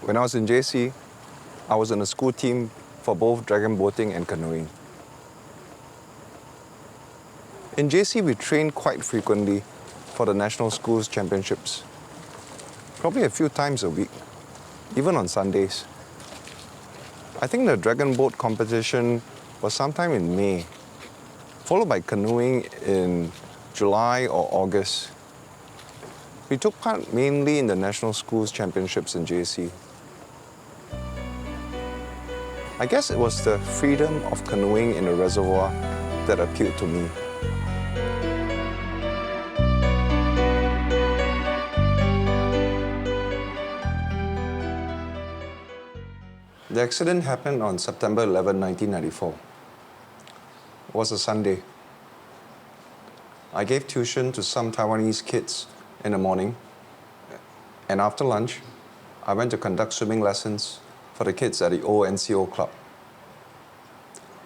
When I was in JC, I was in a school team for both dragon boating and canoeing. In JC, we trained quite frequently for the National Schools Championships. Probably a few times a week, even on Sundays. I think the dragon boat competition was sometime in May, followed by canoeing in July or August. We took part mainly in the National Schools Championships in JC. I guess it was the freedom of canoeing in a reservoir that appealed to me. The accident happened on September 11, 1994. It was a Sunday. I gave tuition to some Taiwanese kids in the morning, and after lunch, I went to conduct swimming lessons for the kids at the old NCO club.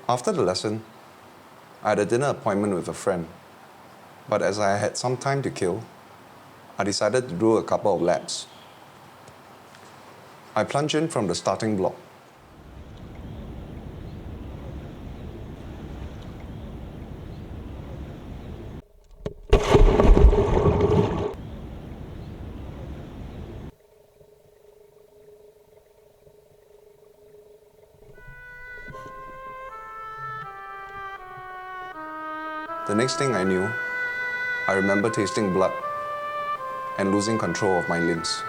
After the lesson, I had a dinner appointment with a friend, but as I had some time to kill, I decided to do a couple of laps. I plunged in from the starting block. The next thing I knew, I remember tasting blood and losing control of my limbs.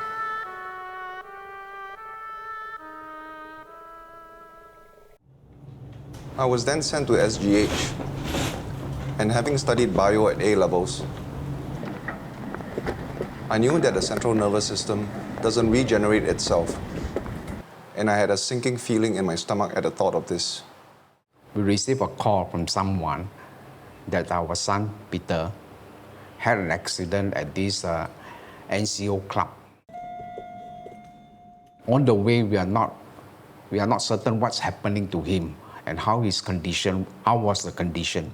I was then sent to SGH, and having studied bio at A levels, I knew that the central nervous system doesn't regenerate itself, and I had a sinking feeling in my stomach at the thought of this. We received a call from someone that our son, Peter, had an accident at this NCO club. On the way, we are not certain what's happening to him and how was the condition.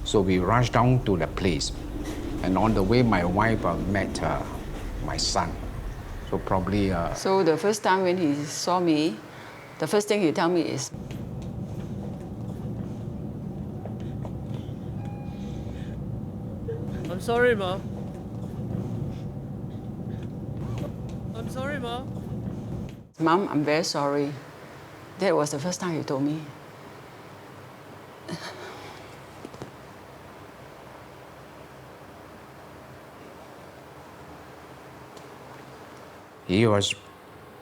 So we rushed down to the place, and on the way, my wife met my son. So probably... So the first time when he saw me, the first thing he told me is, I'm sorry, Mom. I'm sorry, Mom. Mom, I'm very sorry. That was the first time he told me.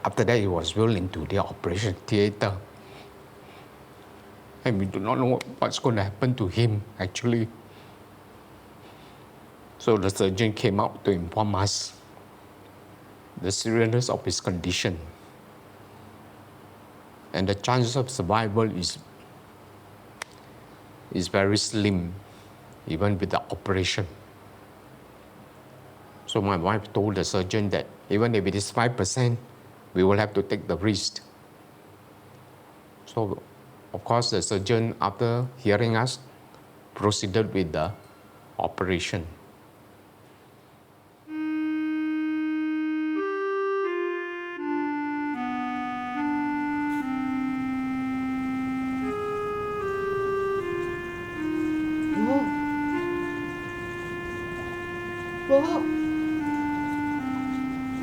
After that, he was wheeled into the operation theater. And we do not know what's going to happen to him, actually. So the surgeon came out to inform us the seriousness of his condition. And the chance of survival is very slim, even with the operation. So my wife told the surgeon that even if it is 5%, we will have to take the risk. So, of course, the surgeon, after hearing us, proceeded with the operation.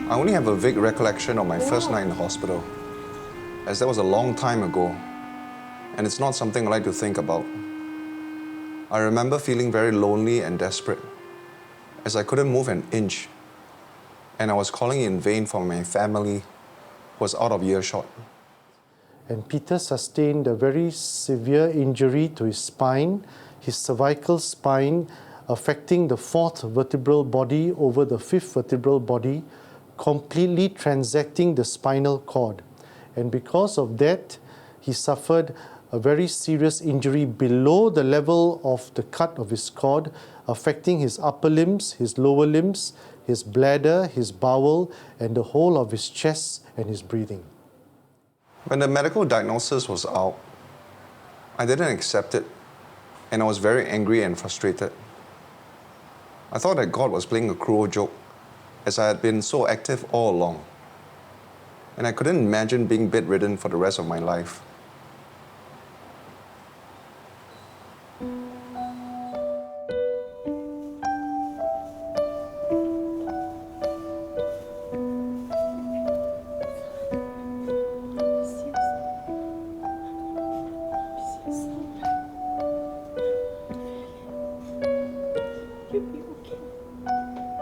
I only have a vague recollection of my first night in the hospital, as that was a long time ago, and it's not something I like to think about. I remember feeling very lonely and desperate, as I couldn't move an inch, and I was calling in vain for my family, who was out of earshot. And Peter sustained a very severe injury to his spine, his cervical spine, affecting the 4th vertebral body over the 5th vertebral body, completely transecting the spinal cord. And because of that, he suffered a very serious injury below the level of the cut of his cord, affecting his upper limbs, his lower limbs, his bladder, his bowel, and the whole of his chest and his breathing. When the medical diagnosis was out, I didn't accept it, and I was very angry and frustrated. I thought that God was playing a cruel joke, as I had been so active all along. and I couldn't imagine being bedridden for the rest of my life.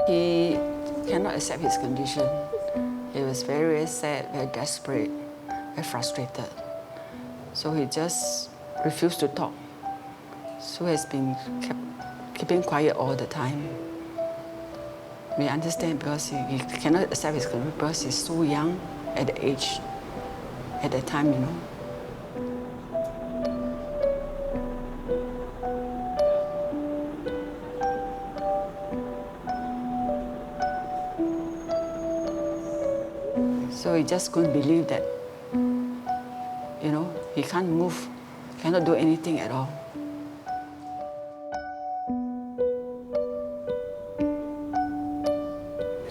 He cannot accept his condition. He was very, very sad, very desperate, very frustrated. So he just refused to talk. So he's been keeping quiet all the time. We understand because he cannot accept his condition because he's so young at the age, at that time, you know. So he just couldn't believe that, you know, he can't move, cannot do anything at all.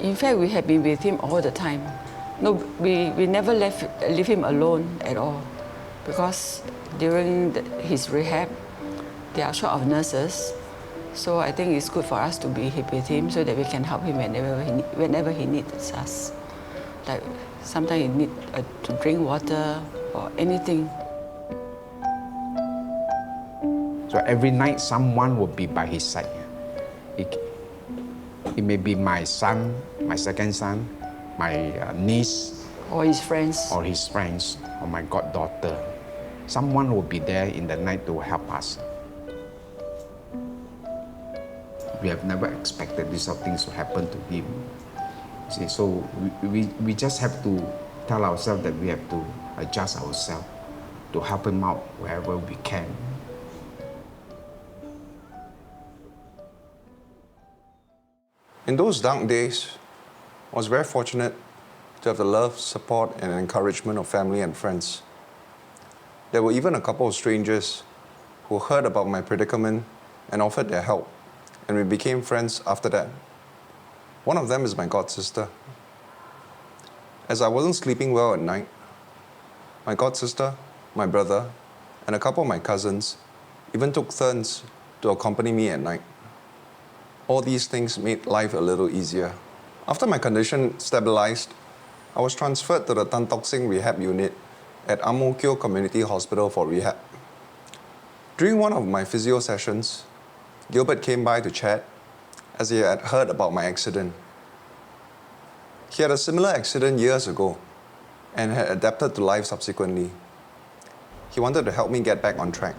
In fact, we have been with him all the time. No, we never leave him alone at all, because during his rehab, they are short of nurses. So I think it's good for us to be with him so that we can help him whenever he needs us. Like sometimes he needs to drink water or anything. So every night someone will be by his side. It may be my son, my second son, my niece, Or his friends. or his friends, or my goddaughter. Someone will be there in the night to help us. We have never expected these sort of things to happen to him. See, so we just have to tell ourselves that we have to adjust ourselves to help him out wherever we can. In those dark days, I was very fortunate to have the love, support, and encouragement of family and friends. There were even a couple of strangers who heard about my predicament and offered their help, and we became friends after that. One of them is my godsister. As I wasn't sleeping well at night, my godsister, my brother, and a couple of my cousins even took turns to accompany me at night. All these things made life a little easier. After my condition stabilized, I was transferred to the Tan Tock Seng Rehab Unit at Ang Mo Kio Community Hospital for rehab. During one of my physio sessions, Gilbert came by to chat as he had heard about my accident. He had a similar accident years ago and had adapted to life subsequently. He wanted to help me get back on track.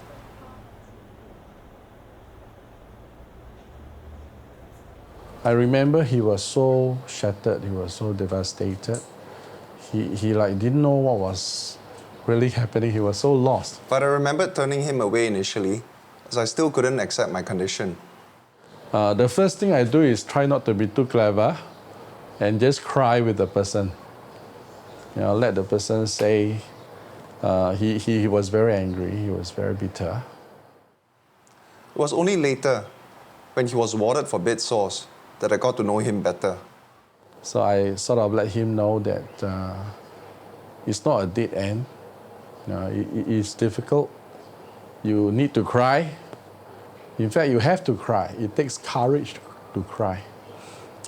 I remember he was so shattered, he was so devastated. He like didn't know what was really happening. He was so lost. But I remembered turning him away initially, as I still couldn't accept my condition. The first thing I do is try not to be too clever and just cry with the person. You know, let the person say he was very angry, he was very bitter. It was only later, when he was warded for bed sores, that I got to know him better. So I sort of let him know that it's not a dead end. You know, it's difficult. You need to cry. In fact, you have to cry. It takes courage to cry.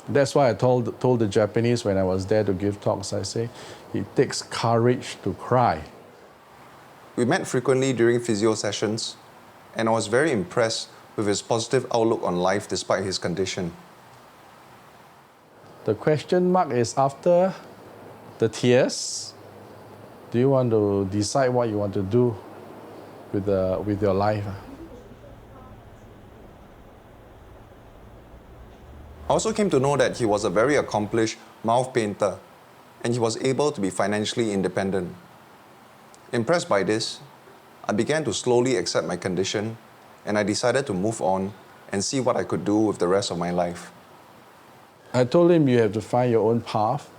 That's why I told the Japanese when I was there to give talks, I say, it takes courage to cry. We met frequently during physio sessions, and I was very impressed with his positive outlook on life despite his condition. The question mark is after the tears, do you want to decide what you want to do with your life? I also came to know that he was a very accomplished mouth painter, and he was able to be financially independent. Impressed by this, I began to slowly accept my condition, and I decided to move on and see what I could do with the rest of my life. I told him you have to find your own path,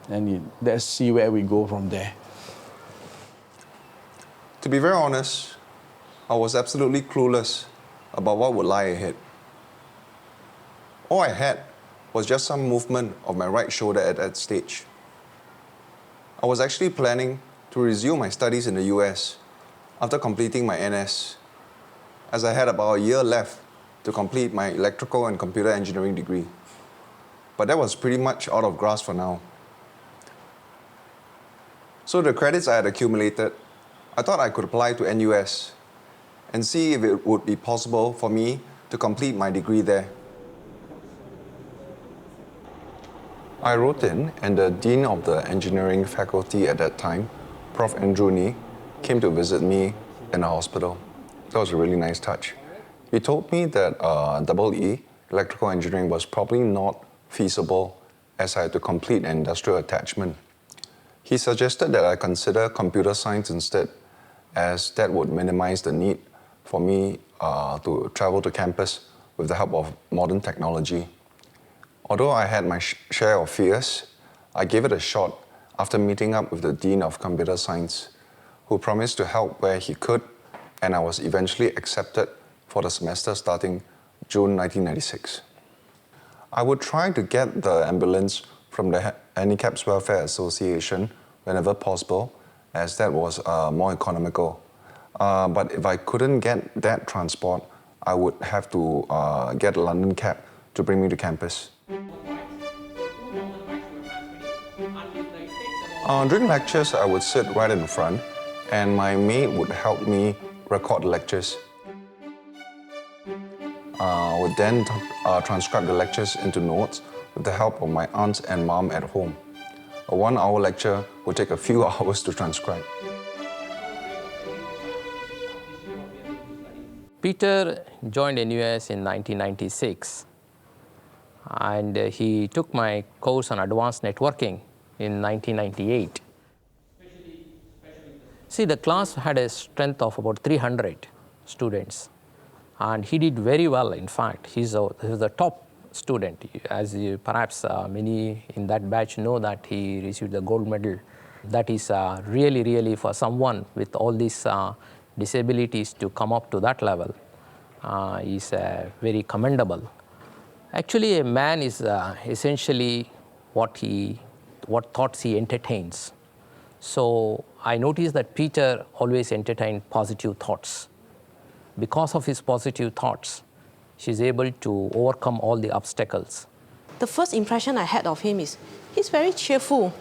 and let's see where we go from there. To be very honest, I was absolutely clueless about what would lie ahead. All I had was just some movement of my right shoulder at that stage. I was actually planning to resume my studies in the US after completing my NS, as I had about a year left to complete my electrical and computer engineering degree. But that was pretty much out of grasp for now. So the credits I had accumulated, I thought I could apply to NUS and see if it would be possible for me to complete my degree there. I wrote in, and the dean of the engineering faculty at that time, Prof. Andrew Nee, came to visit me in the hospital. That was a really nice touch. He told me that EE, electrical engineering, was probably not feasible as I had to complete an industrial attachment. He suggested that I consider computer science instead, as that would minimize the need for me to travel to campus with the help of modern technology. Although I had my share of fears, I gave it a shot after meeting up with the Dean of Computer Science, who promised to help where he could, and I was eventually accepted for the semester starting June 1996. I would try to get the ambulance from the Handicaps Welfare Association whenever possible, as that was more economical. But if I couldn't get that transport, I would have to get a London cab to bring me to campus. During lectures, I would sit right in front, and my mate would help me record the lectures. I would then transcribe the lectures into notes with the help of my aunts and mom at home. A 1-hour lecture would take a few hours to transcribe. Peter joined NUS in 1996, and he took my course on advanced networking in 1998. See, the class had a strength of about 300 students, and he did very well. In fact, he's the top student. As perhaps many in that batch know, that he received the gold medal. That is really for someone with all these disabilities to come up to that level is very commendable. Actually, a man is essentially what thoughts he entertains. So I noticed that Peter always entertained positive thoughts. Because of his positive thoughts, she's able to overcome all the obstacles. The first impression I had of him is he's very cheerful.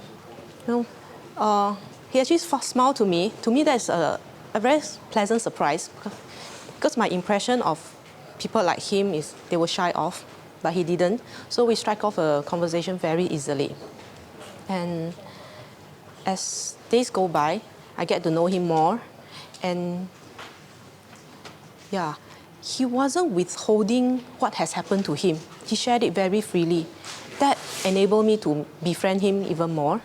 He actually smiled to me. To me, that's a very pleasant surprise, because my impression of people like him is they were shy off, but he didn't. So we strike off a conversation very easily. And as days go by, I get to know him more, and yeah, he wasn't withholding what has happened to him. He shared it very freely. That enabled me to befriend him even more.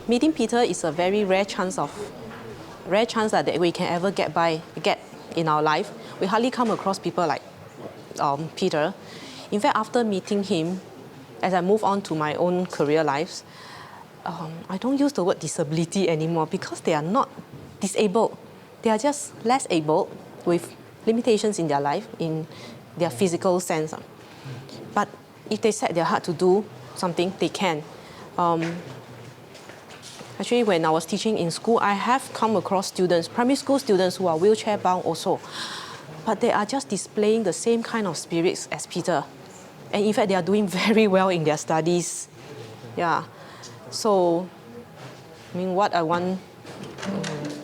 Meeting Peter is a very rare chance that we can ever get in our life. We hardly come across people like Peter. In fact, after meeting him, as I move on to my own career lives, I don't use the word disability anymore, because they are not disabled. They are just less able with limitations in their life, in their physical sense. But if they set their heart to do something, they can. Actually, when I was teaching in school, I have come across students, primary school students, who are wheelchair bound also. But they are just displaying the same kind of spirits as Peter. And in fact, they are doing very well in their studies. Yeah. So, I mean, what I want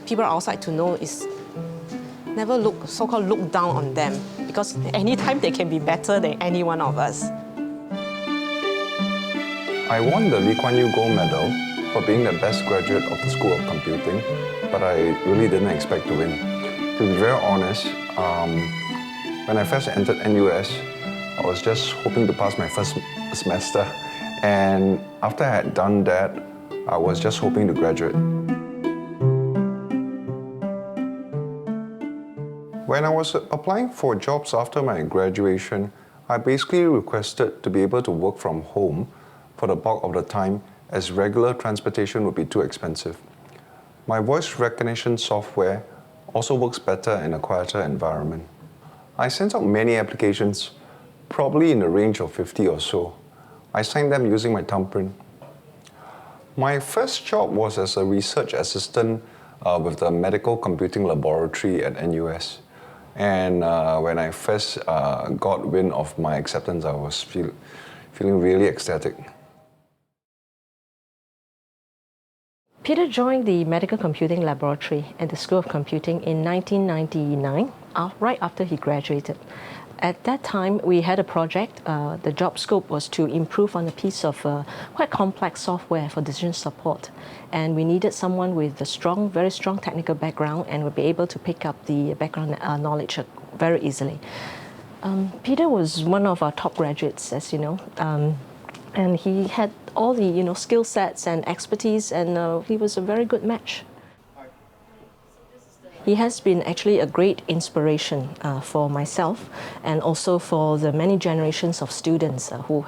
people outside to know is never so-called look down on them, because anytime they can be better than any one of us. I won the Lee Kuan Yew Gold Medal for being the best graduate of the School of Computing, but I really didn't expect to win. To be very honest, when I first entered NUS, I was just hoping to pass my first semester, and after I had done that, I was just hoping to graduate. When I was applying for jobs after my graduation, I basically requested to be able to work from home for the bulk of the time, as regular transportation would be too expensive. My voice recognition software also works better in a quieter environment. I sent out many applications, probably in the range of 50 or so, I signed them using my thumbprint. My first job was as a research assistant with the Medical Computing Laboratory at NUS. And when I first got wind of my acceptance, I was feeling really ecstatic. Peter joined the Medical Computing Laboratory at the School of Computing in 1999, right after he graduated. At that time, we had a project. The job scope was to improve on a piece of quite complex software for decision support. And we needed someone with a very strong technical background and would be able to pick up the background knowledge very easily. Peter was one of our top graduates, as you know. And he had all the skill sets and expertise, and he was a very good match. He has been actually a great inspiration for myself and also for the many generations of students whom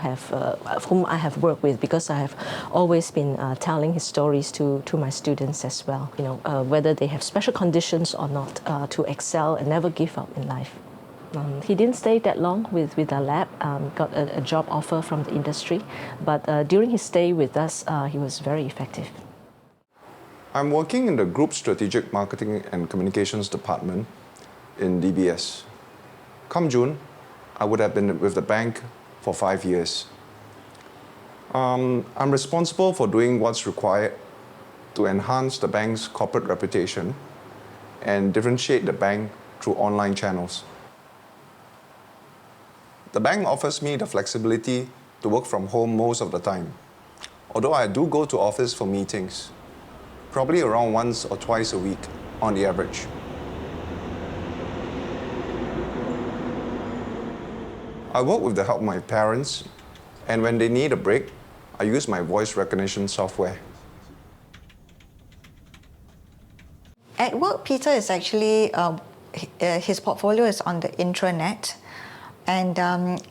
I have worked with, because I have always been telling his stories to my students as well, whether they have special conditions or not, to excel and never give up in life. He didn't stay that long with our lab, got a job offer from the industry, but during his stay with us, he was very effective. I'm working in the Group Strategic Marketing and Communications Department in DBS. Come June, I would have been with the bank for 5 years. I'm responsible for doing what's required to enhance the bank's corporate reputation and differentiate the bank through online channels. The bank offers me the flexibility to work from home most of the time, although I do go to office for meetings, probably around once or twice a week on the average. I work with the help of my parents, and when they need a break, I use my voice recognition software. At work, Peter is actually, his portfolio is on the intranet. And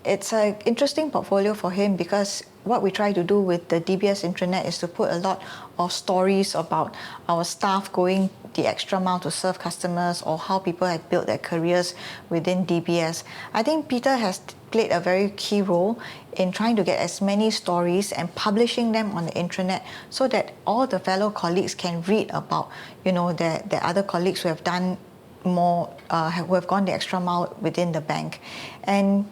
it's an interesting portfolio for him because what we try to do with the DBS intranet is to put a lot of stories about our staff going the extra mile to serve customers or how people have built their careers within DBS. I think Peter has played a very key role in trying to get as many stories and publishing them on the intranet so that all the fellow colleagues can read about, the other colleagues who have done more, who have gone the extra mile within the bank. And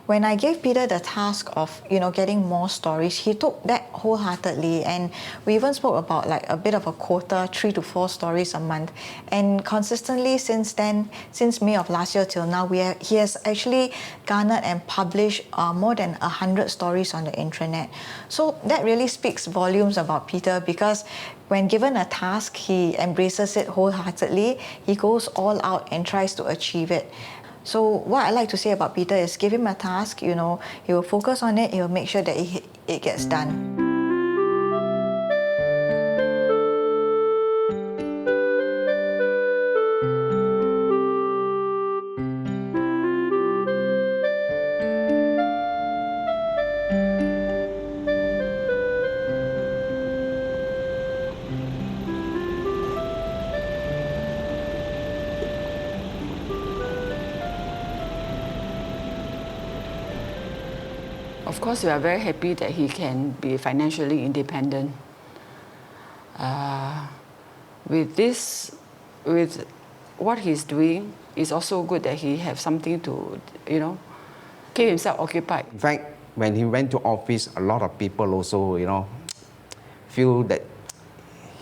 when I gave Peter the task of, getting more stories, he took that wholeheartedly, and we even spoke about like a bit of a quota, 3 to 4 stories a month. And consistently since then, since May of last year till now, he has actually garnered and published more than 100 stories on the intranet. So that really speaks volumes about Peter, because when given a task, he embraces it wholeheartedly. He goes all out and tries to achieve it. So what I like to say about Peter is give him a task, he will focus on it, he will make sure that it gets done. Of course, we are very happy that he can be financially independent. With what he's doing, it's also good that he has something to, keep himself occupied. In fact, when he went to office, a lot of people also, feel that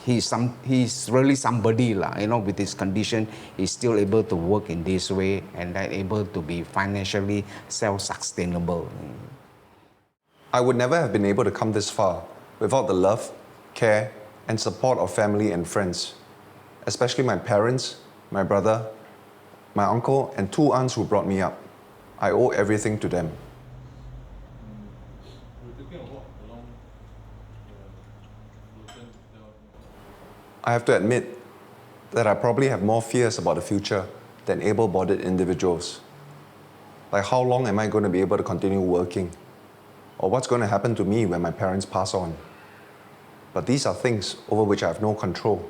he's really somebody, with his condition, he's still able to work in this way and then able to be financially self-sustainable. I would never have been able to come this far without the love, care, and support of family and friends, especially my parents, my brother, my uncle, and 2 aunts who brought me up. I owe everything to them. I have to admit that I probably have more fears about the future than able-bodied individuals. Like, how long am I going to be able to continue working? Or what's going to happen to me when my parents pass on? But these are things over which I have no control.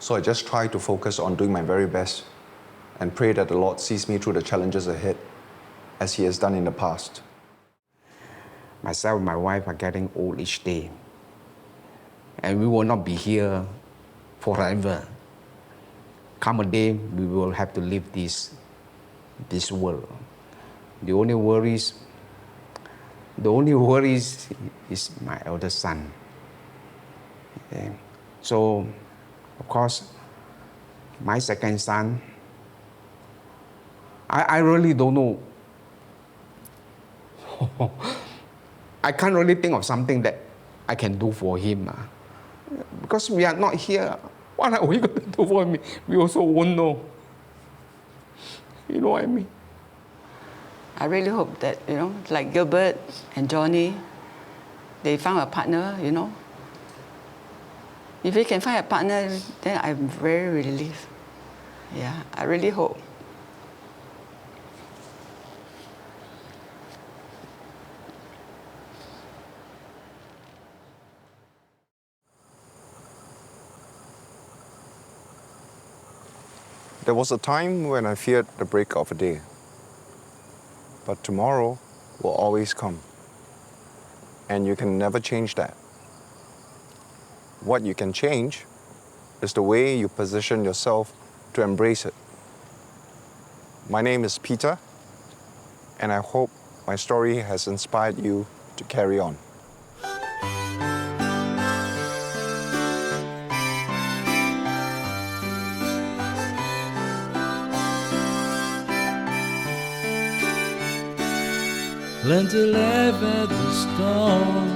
So I just try to focus on doing my very best and pray that the Lord sees me through the challenges ahead, as He has done in the past. myself and my wife are getting old each day. And we will not be here forever. Come a day, we will have to leave this world. The only worries is my eldest son. Okay. So, of course, my second son, I really don't know. I can't really think of something that I can do for him. Because we are not here. What are we going to do for him? We also won't know. You know what I mean? I really hope that, like Gilbert and Johnny, they found a partner, If we can find a partner, then I'm very relieved. Yeah, I really hope. There was a time when I feared the break of a day. But tomorrow will always come. And you can never change that. What you can change is the way you position yourself to embrace it. My name is Peter, and I hope my story has inspired you to carry on. Learn to laugh at the storm,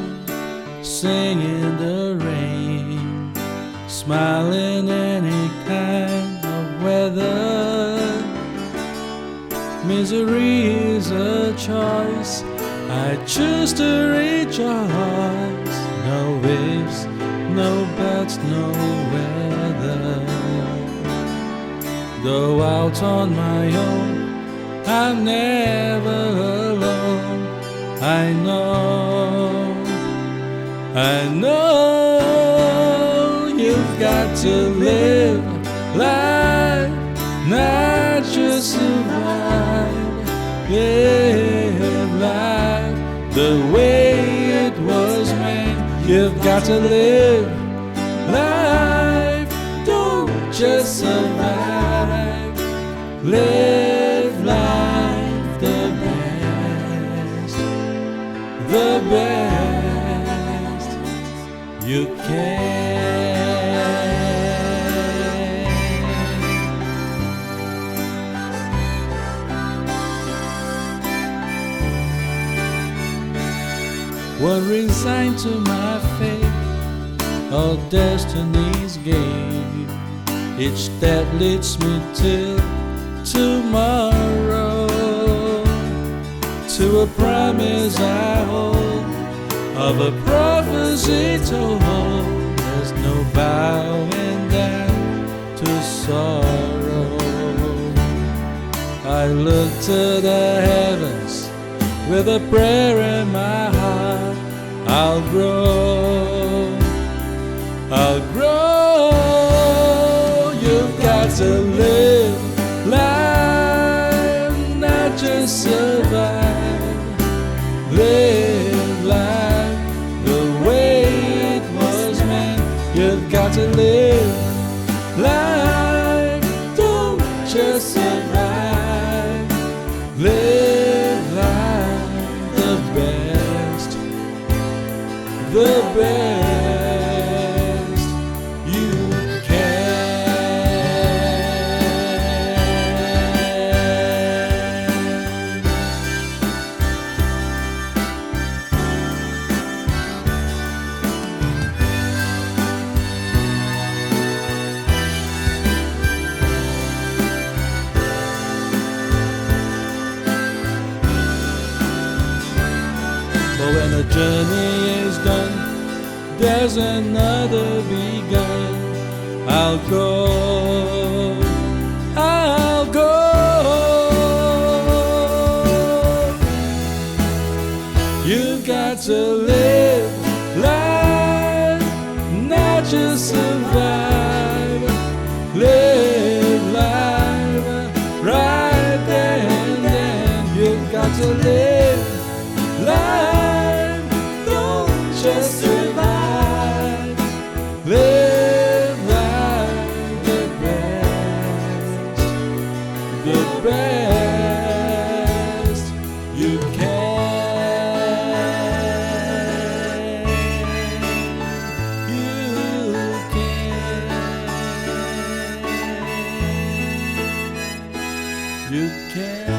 sing in the rain, smile in any kind of weather. Misery is a choice, I choose to rejoice. No waves, no buts, no weather. Though out on my own, I'm never alone. I know you've got to live life, not just survive. Live life the way it was meant. You've got to live life, don't just survive. Live life the best you can. One resigned to my fate, all destiny's gate. Each step leads me till tomorrow, to a promise I hold, of a prophecy told. There's no bowing down to sorrow. I look to the heavens with a prayer in my heart. I'll grow. You've got to live life, not just survive. Live life the way it was meant. You've got to live life, don't just survive. Live life the best you But when the journey is done, there's another begun. I'll go. You've got to live life, not just survive. Live life right there and then. You've got to live life, You can